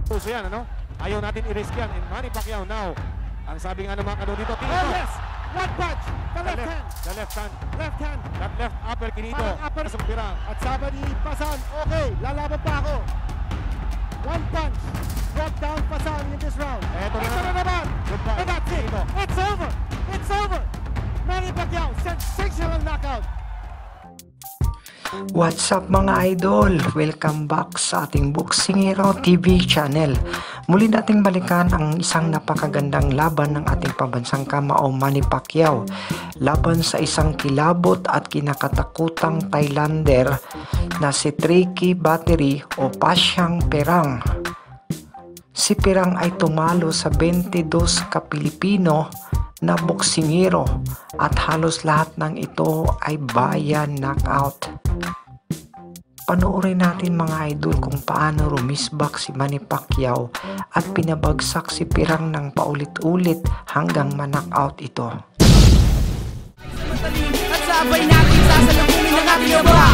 Puso yan, ano? Ayaw natin i-risk yan. And Manny Pacquiao now. Ang sabi nga ng mga kano dito, Oh yes! One punch! The left hand! The left hand. Left hand! That left upper kinito. Parang upper. Pasang pirang. At sabi ni Pasan, okay, lalaban pa ako. One punch. Brought down Pasan in this round. Eto na Ito na naman. Goodbye. And that's it. Kinito. It's over. It's over. Manny Pacquiao, sensational knockout. What's up mga idol? Welcome back sa ating Boxing Hero TV channel. Muli nating balikan ang isang napakagandang laban ng ating pambansang kamao Manny Pacquiao. Laban sa isang kilabot at kinakatakutang Thailander na si Tricky Battery o Pasyang Perang. Si Perang ay tumalo sa 22 ka-Pilipino na boksingero at halos lahat ng ito ay bayan knockout. Panoorin natin mga idol kung paano rumisbak si Manny Pacquiao at pinabagsak si Perang ng paulit-ulit hanggang ma-knockout ito. At sabay natin sasalubungin ang ating yaba.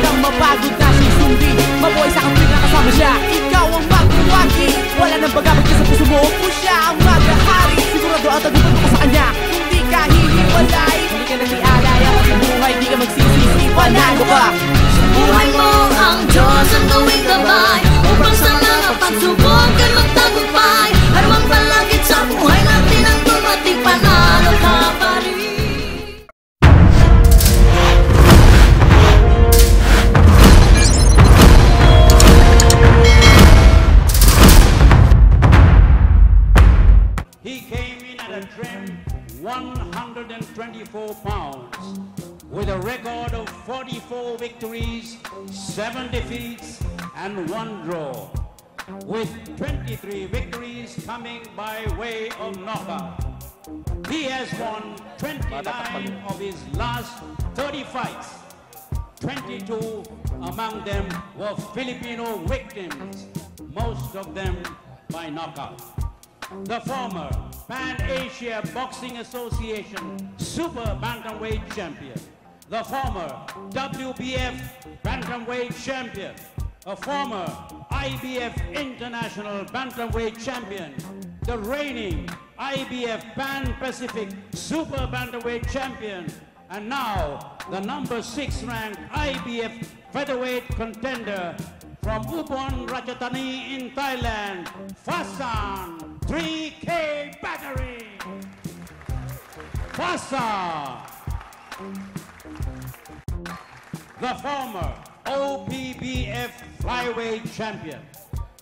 Nang mapagod na si Sumbi, mabuhay sa kapit na kasama siya. Ikaw ang magbuwagi, wala nang bagabag ka sa puso mo. Kung siya ang maghahari, sigurado at agutan ka sa kanya. Kung di ka hihiwalay, hindi ka nag-ialay ang ating buhay, di ka magsisisi, panalo ka. Buhay mo ang Diyos ang gawing gabay upang sa mga pagsubok ay magtagumpay. Anumang palagit sa buhay natin ang dumating, panalo ka pa rin. He came in at a trim 124 pounds with a record of 44 victories, 7 defeats, and 1 draw, with 23 victories coming by way of knockout. He has won 29 of his last 30 fights. 22 among them were Filipino victims, most of them by knockout. The former Pan Asia Boxing Association Super Bantamweight Champion, the former WBF Bantamweight Champion, a former IBF International Bantamweight Champion, the reigning IBF Pan-Pacific Super Bantamweight Champion, and now the number 6 ranked IBF Featherweight contender from Ubon Ratchathani in Thailand, Fasan 3K Battery. Fasan, the former OPBF Flyweight Champion,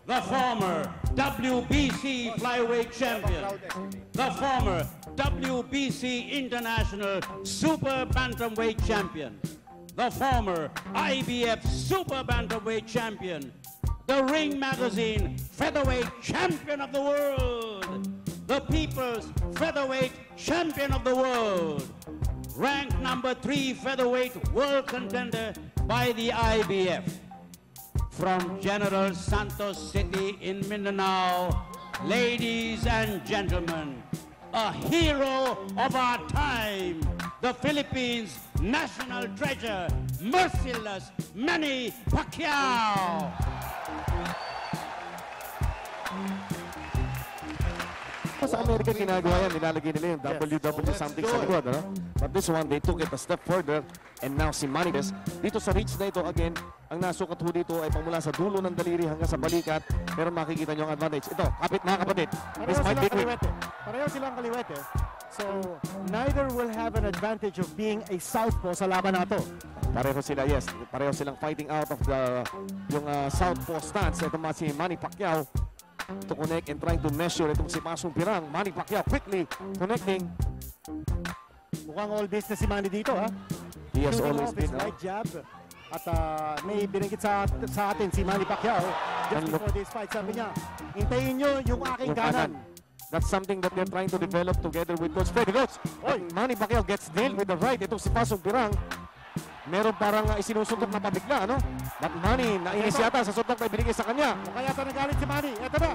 the former WBC Flyweight Champion, the former WBC International Super Bantamweight Champion, the former IBF Super Bantamweight Champion, the Ring Magazine Featherweight Champion of the World, the People's Featherweight Champion of the World, ranked number 3 featherweight world contender by the IBF. From General Santos City in Mindanao, ladies and gentlemen, a hero of our time, the Philippines' national treasure, merciless Manny Pacquiao. Sa Amerika ginagawa yan, nilalagay nila yung WW something sa likod, ano? But this one, they took it a step further, and now si Manny dito sa reach na ito, again, ang nasukat ho dito ay pamula sa dulo ng daliri hanggang sa balikat, pero makikita nyo ang advantage. Ito, kapit mga kapatid. This might be quick. Pareho silang kaliwete. So, neither will have an advantage of being a southpaw sa laban na ito. Pareho sila, yes. Pareho silang fighting out of the yung southpaw stance. Ito mga si Manny Pacquiao to connect and trying to measure itong si Pasong Pirang. Manny Pacquiao quickly connecting. Mukhang all business si Manny dito, ha? He has Shooting always off his been. right jab. At may binanggit sa atin si Manny Pacquiao just before this fight. Sabi niya, hintayin nyo yung aking kanan. That's something that they're trying to develop together with Coach Freddy Coach. Manny Pacquiao gets nailed with the right. Itong si Pasong Pirang, meron parang isinusuntok na pabigla, ano? But Manny, nainis yata sa suntok na ibinigay sa kanya. Kaya ito nagalit si Manny. Ito na.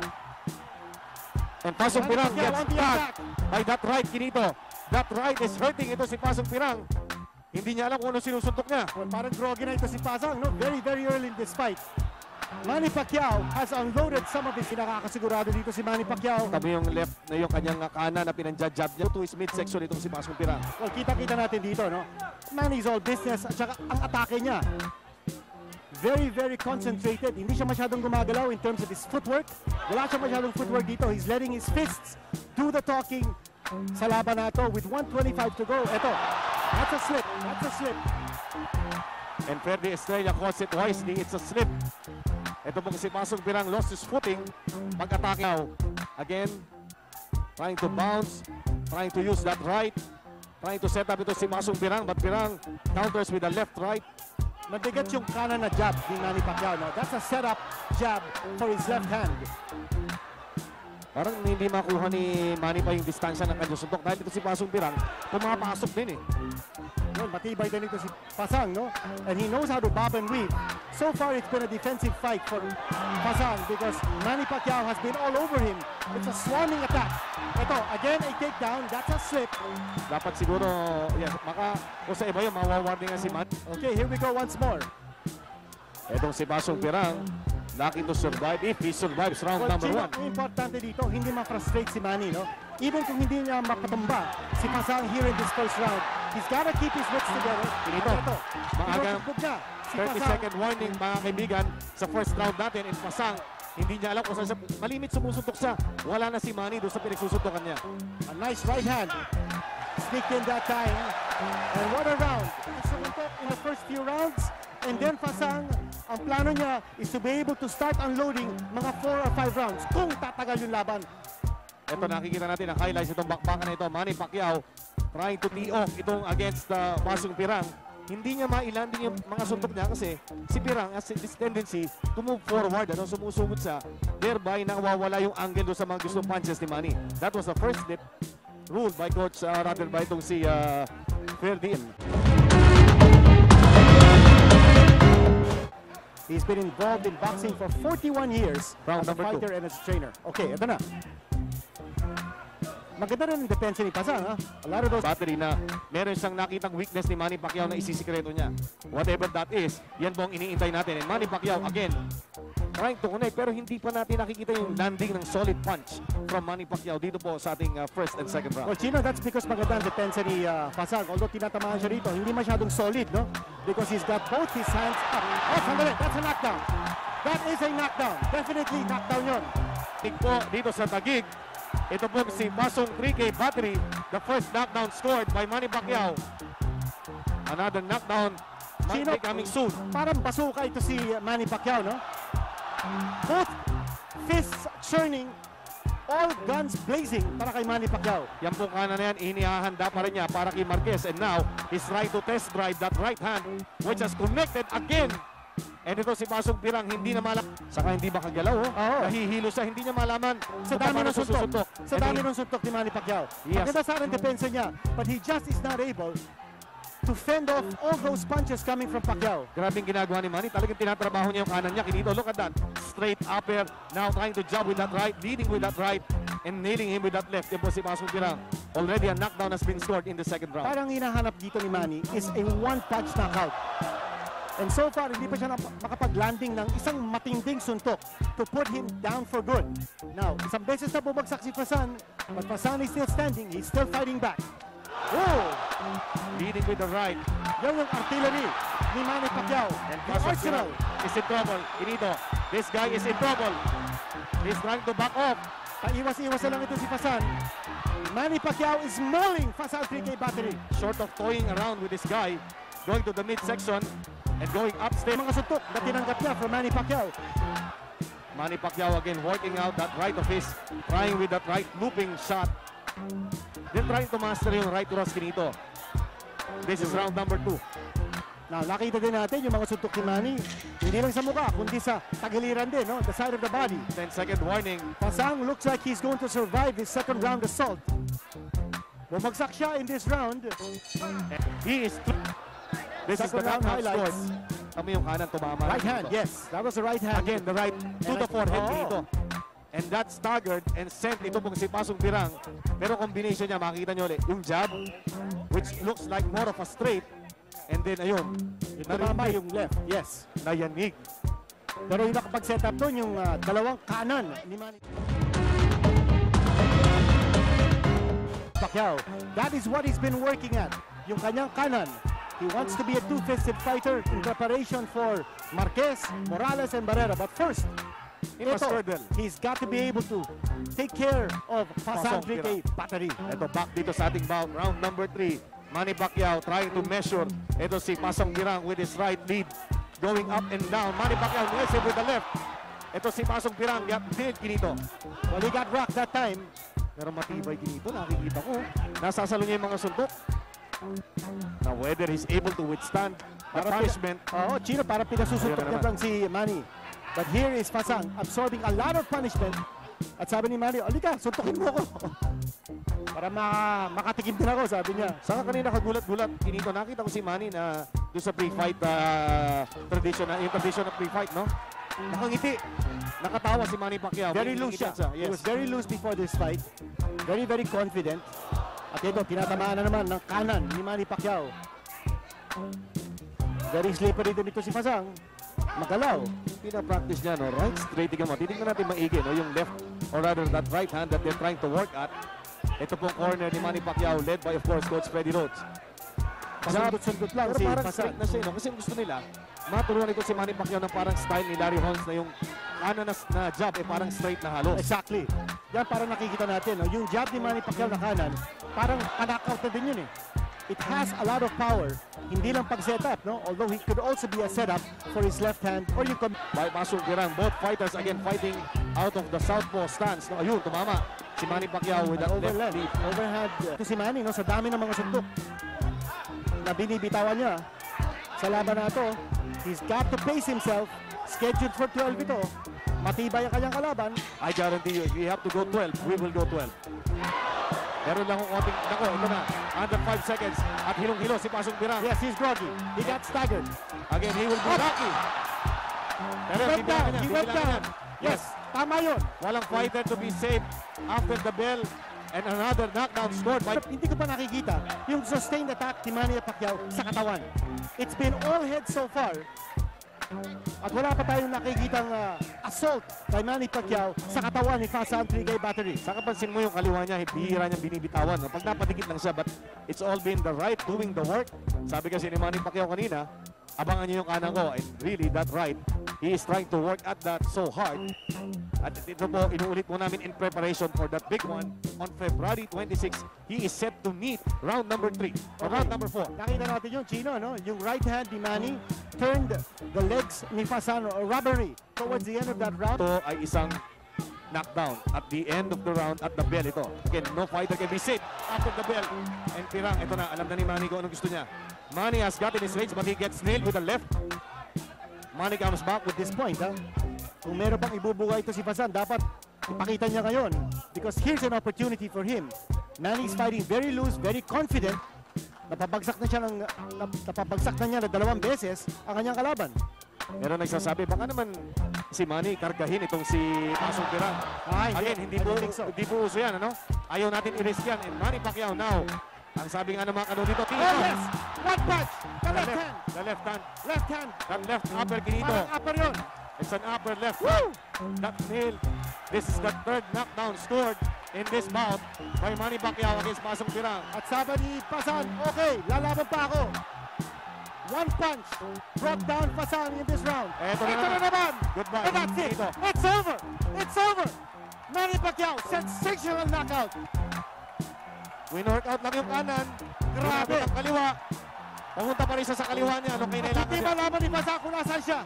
And Pasong Pirang gets tagged by that right, Kinito. That right is hurting ito si Pasong Pirang. Hindi niya alam kung ano sinusuntok niya. Well, parang groggy na ito si Pasang, no? Very, very early in this fight. Manny Pacquiao has unloaded some of his nakakasigurado dito si Manny Pacquiao. Tabi yung left na yung kanyang kanan na pinanjab-jab niya to his midsection itong si Pasong Pirang. Well, kita-kita natin dito, no? Manny's all business at saka ang atake niya. Very, very concentrated. Hindi siya masyadong gumagalaw in terms of his footwork. Wala siya masyadong footwork dito. He's letting his fists do the talking sa laban na ito with 1:25 to go. Ito, that's a slip. That's a slip. And Ferdy Estrella calls it wisely. It's a slip. Ito pong si Pasong Pirang lost his footing. Pag-atake now. Again, trying to bounce. Trying to use that right. Trying to set up ito si Pasong Pirang. But Pirang counters with a left-right. Mabigat yung kanan na jab ni Manny Pacquiao. No? That's a setup jab for his left hand. Parang hindi makuha ni Manny pa yung distansya ng kanyang suntok. Dahil ito si Pasong Pirang, pumapasok din eh. Well, matibay din ito si Pasang, no? And he knows how to bob and weave. So far, it's been a defensive fight for Pasang because Manny Pacquiao has been all over him. It's a swarming attack. Ito, again, a takedown. That's a slip. Dapat siguro, yes, kung sa iba yun, mawawarning nga si Manny. Okay, here we go once more. Itong si Pasong Pirang, lucky to survive if he survives round Well, number Chino, 1. ang importante dito, hindi ma-frustrate si Manny, no? Even kung hindi niya mapatumba si Pasang here in this first round, he's gotta keep his wits together. Ito, maagang Pinusubok niya. Si 30-second warning, mga kaibigan, sa first round natin. And Pasang, hindi niya alam kung saan siya, malimit sumusuntok siya. Wala na si Manny doon sa pinagsusuntokan niya. A nice right hand. Sneaked in that time. And what a round. Sumuntok in the first few rounds. And then Pasang, ang plano niya is to be able to start unloading mga 4 or 5 rounds kung tatagal yung laban. Ito, nakikita natin ang highlights itong bakbakan na ito. Manny Pacquiao trying to tee off itong against Pasong Pirang. Hindi niya mailanding yung mga suntok niya kasi si Pirang has this tendency to move forward. Sumusugod siya. Thereby, nawawala yung angle doon sa mga gustong punches ni Manny. That was the first slip ruled by Coach rather by itong si Ferdy. He's been involved in boxing for 41 years Round as a number 2. fighter and as a trainer. Okay, ito na. Maganda rin ang depensa ni Pasang, ha? A lot of those Battery na meron siyang nakitang weakness ni Manny Pacquiao na isisikreto niya. Whatever that is, yan po ang iniintay natin. And Manny Pacquiao, again, trying to connect pero hindi pa natin nakikita yung landing ng solid punch from Manny Pacquiao dito po sa ating first and second round. Well, Chino, that's because maganda ang depensa ni Pasang. Although tinatamaan siya rito, hindi masyadong solid, no? Because he's got both his hands up. Oh, sandali, that's a knockdown. That is a knockdown. Definitely knockdown yun. Tig po dito sa Taguig. Ito po si Pasong 3K Battery. The first knockdown scored by Manny Pacquiao. Another knockdown might Chino, be coming soon. parang basuka ito si Manny Pacquiao, no? Both fists churning, all guns blazing para kay Manny Pacquiao. Yan po kanan na yan, inihahanda pa rin niya para kay Marquez. And now, he's trying to test drive that right hand which has connected again. And ito si Pasong Pirang, hindi na malaman. Saka hindi makagalaw, oh. Oo. Nahihilo siya, hindi niya malaman. Sa dami ng suntok. Sa And dami he- ng suntok ni Manny Pacquiao. Yes. Maganda sa akin depensa niya, but he just is not able to fend off all those punches coming from Pacquiao. Grabing ginagawa ni Manny. Talagang tinatrabaho niya yung kanan niya. Kinito, look at that. Straight upper. Now trying to jab with that right. Leading with that right. And nailing him with that left. Yan po si Pasong Pirang. Already a knockdown has been scored in the second round. Parang hinahanap dito ni Manny is a one-punch knockout. And so far, hindi pa siya makapag-landing ng isang matinding suntok to put him down for good. Now, isang beses na bumagsak si Pasang, but Pasang is still standing. He's still fighting back. Oh! Leading with the right. Yan yung artillery ni Manny Pacquiao. And The Pasong arsenal. Pirang is in trouble. Kinito, this guy is in trouble. He's trying to back off. Paiwas-iwas na lang ito si Pasang. Manny Pacquiao is mauling Pasang 3K Battery. Short of toying around with this guy. Going to the midsection. And going upstairs. Mga suntok na tinanggap niya from Manny Pacquiao. Manny Pacquiao again working out that right of his. Trying with that right looping shot. Then trying to master yung right cross Kinito. This is round number 2. Now, nakita din natin yung mga suntok ni Manny. Hindi lang sa mukha, kundi sa tagiliran din, no? The side of the body. 10-second warning. Pasang looks like he's going to survive his second round assault. Bumagsak siya in this round. He is... This is the Second round knockdown highlights. scores. Kami yung kanan tumama. Right hand, yes. That was the right hand. Again, the right to the forehead Oh. dito. And that's staggered and sent ito pong si Pasong Pirang. Pero combination niya, makikita nyo ulit, yung jab, which looks like more of a straight. And then, ayun, Tumama yung left, yes. nayanig. Pero yung nakapag-set up doon, yung dalawang kanan ni Manny Pacquiao. That is what he's been working at. Yung kanyang kanan. He wants to be a two-fisted fighter in preparation for Marquez, Morales, and Barrera. But first, he's got to be able to take care of Fasan Enrique Battery. Ito, back dito sa ating round number 3. Manny Pacquiao trying to measure. Ito si Pasong Pirang with his right lead. Going up and down. Manny Pacquiao nice with the left. Ito si Pasong Pirang. Did Kinito. Well, he got rocked that time. Pero matibay Kinito. Nakikita ko. Nasasalo niya yung mga suntok. Now whether he's able to withstand the punishment. Oo, Chino, para pinasusuntok niya lang si Manny. But here is Fasan absorbing a lot of punishment. At sabi ni Manny, "Alika, suntukin mo ako." Para makatikim din ako, sabi niya. Saka kanina kagulat-gulat, Kinito, nakita ko si Manny na doon sa pre-fight tradition, yung tradition of pre-fight, no? Nakangiti. Nakatawa si Manny Pacquiao. Very loose siya. He was very loose before this fight. Very, very confident. At ito, tinatamaan na naman ng kanan ni Manny Pacquiao. Very slippery din ito si Fasang. Magalaw. Pina-practice niya, no? Right straight. Tignan mo. Titignan natin maigi, no? Yung left, or rather that right hand that they're trying to work at. Ito pong corner ni Manny Pacquiao, led by, of course, Coach Freddy Rhodes. Pasundot-sundot lang Pero si parang Fasang. straight na siya, no? Kasi gusto nila, maturuan ito si Manny Pacquiao ng parang style ni Larry Holmes na yung na jab, parang straight na halos. Exactly. Yan parang nakikita natin, no? Yung jab ni Manny Pacquiao na kanan, parang panakaw na din yun eh. It has a lot of power, hindi lang pag-setup, no? Although he could also be a setup for his left hand or yung By Pasong Pirang, both fighters again fighting out of the southpaw stance. No, ayun, tumama si Manny Pacquiao with that left overhand. lead. Overhand. Ito si Manny, no? Sa dami ng mga suntok na binibitawan niya sa laban na ito, he's got to pace himself. Scheduled for 12 ito. Matibay ang kanyang kalaban. I guarantee you, if we have to go 12, we will go 12. Meron lang akong konting, nako, ito na, under 5 seconds, at hilong-hilo si Pasong Pirang. Yes, he's groggy. He got staggered. Again, he will be lucky. Pero He went down. He went down. Yes, tama yun. Walang fighter to be saved after the bell, and another knockdown scored by... Hindi ko pa nakikita yung sustained attack ni Manny Pacquiao sa katawan. It's been all head so far. At wala pa tayong nakikitang assault kay Manny Pacquiao sa katawan ni Fasan Enrique Battery. Saka pansin mo yung kaliwa niya, bihira niyang binibitawan. No? Pag napadikit lang siya, but it's all been the right doing the work. Sabi kasi ni Manny Pacquiao kanina, abangan niyo yung kanan ko, and really that right, he is trying to work at that so hard. At ito po, inuulit mo namin in preparation for that big one on February 26. He is set to meet round number 3 or round number 4. Nakita natin yung Chino, no? Yung right hand ni Manny turned the legs ni Fasan or robbery towards the end of that round. Ito ay isang knockdown at the end of the round at the bell ito. Again, no fighter can be saved after the bell. And Pirang, ito na, alam na ni Manny kung anong gusto niya. Manny has gotten his range but he gets nailed with the left. Manny comes back with This point, ha? Kung meron pang ibubugay ito si Fasan, dapat ipakita niya ngayon. Because here's an opportunity for him. Manny's fighting very loose, very confident. Napabagsak na niya na 2 beses ang kanyang kalaban. Pero nagsasabi, baka naman si Manny kargahin itong si Pasong Pirang. Again, hindi po uso yan, ano? Ayaw natin i-risk yan. And Manny Pacquiao now, ang sabi nga naman ano dito, Oh yes! One punch! The left hand! The left hand. Left hand! That left upper Kinito. Parang upper yun! It's an upper left. Woo! That nail. This is the 3rd knockdown scored in this bout by Manny Pacquiao against Pasong Pirang. At sabi ni Fasan, okay, lalaban pa ako. One punch brought down Fasan in this round. Ito na naman! Goodbye. And that's it! Kinito. It's over! It's over! Manny Pacquiao, sensational knockout! Win-workout lang yung kanan. Grabe. Ang kaliwa. Pumunta pa rin siya sa kaliwa niya. Anong kinailangan Hindi niya? malaman ni Fasan kung nasaan siya.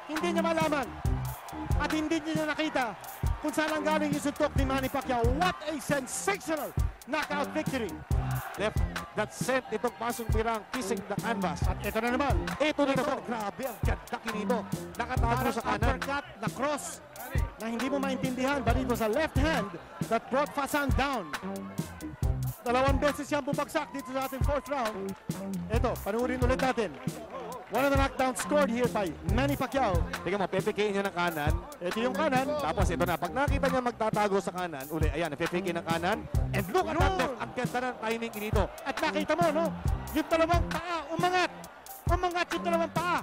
Hindi niya malaman. At hindi niya nakita kung saan ang galing yung suntok ni Manny Pacquiao. What a sensational knockout victory! Left that sent itong Pasong Pirang kissing the canvas. At ito na naman. Ito na naman. Grabe ang ganda Kinito. Nakatago Parang sa kanan. uppercut na cross na hindi mo maintindihan but it was a left hand that brought Fasan down. 2 beses siyang bumagsak dito sa ating 4th round. Ito, panurin ulit natin. One of the knockdowns scored here by Manny Pacquiao. Tingnan mo, PPK niya ng kanan. Ito yung kanan. Tapos ito na, pag nakita niya magtatago sa kanan, uli, ayan, PPK ng kanan. And look at that left. Ang ganda ng timing Kinito. At nakita mo, no? Yung 2 paa, umangat. Umangat yung 2 paa.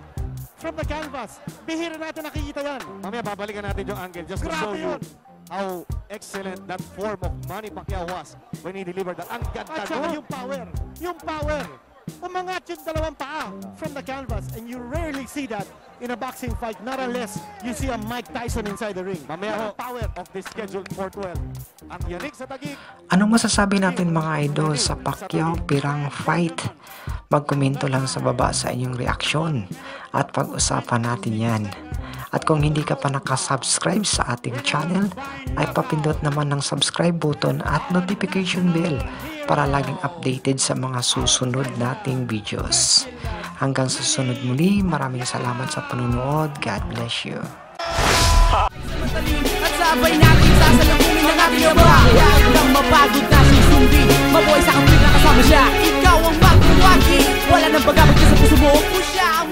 from the canvas. Bihira natin nakikita yan. Mamaya babalikan natin yung angle just to show Grabe you yun. how excellent that form of Manny Pacquiao was when he delivered that. Ang ganda At saka nun. yung power. Yung power. Umangat yung dalawang paa from the canvas, and you rarely see that in a boxing fight, not unless you see a Mike Tyson inside the ring. Mamaya ho, Yung power. of this scheduled 412. Ang yanig sa tagig. Anong masasabi natin mga idol sa Pacquiao Pirang fight? Magkomento lang sa baba sa inyong reaksyon at pag-usapan natin yan. At kung hindi ka pa nakasubscribe sa ating channel, ay papindot naman ng subscribe button at notification bell para laging updated sa mga susunod nating videos. Hanggang sa susunod muli, maraming salamat sa panonood. God bless you. At sabay natin sasalubungin ang ating aba. Huwag kang mapagod na si Sumbi, mabuhay sa kampi na kasama siya. Ikaw ang magbuwagi, wala nang bagabag ka sa puso mo. Kung siya ang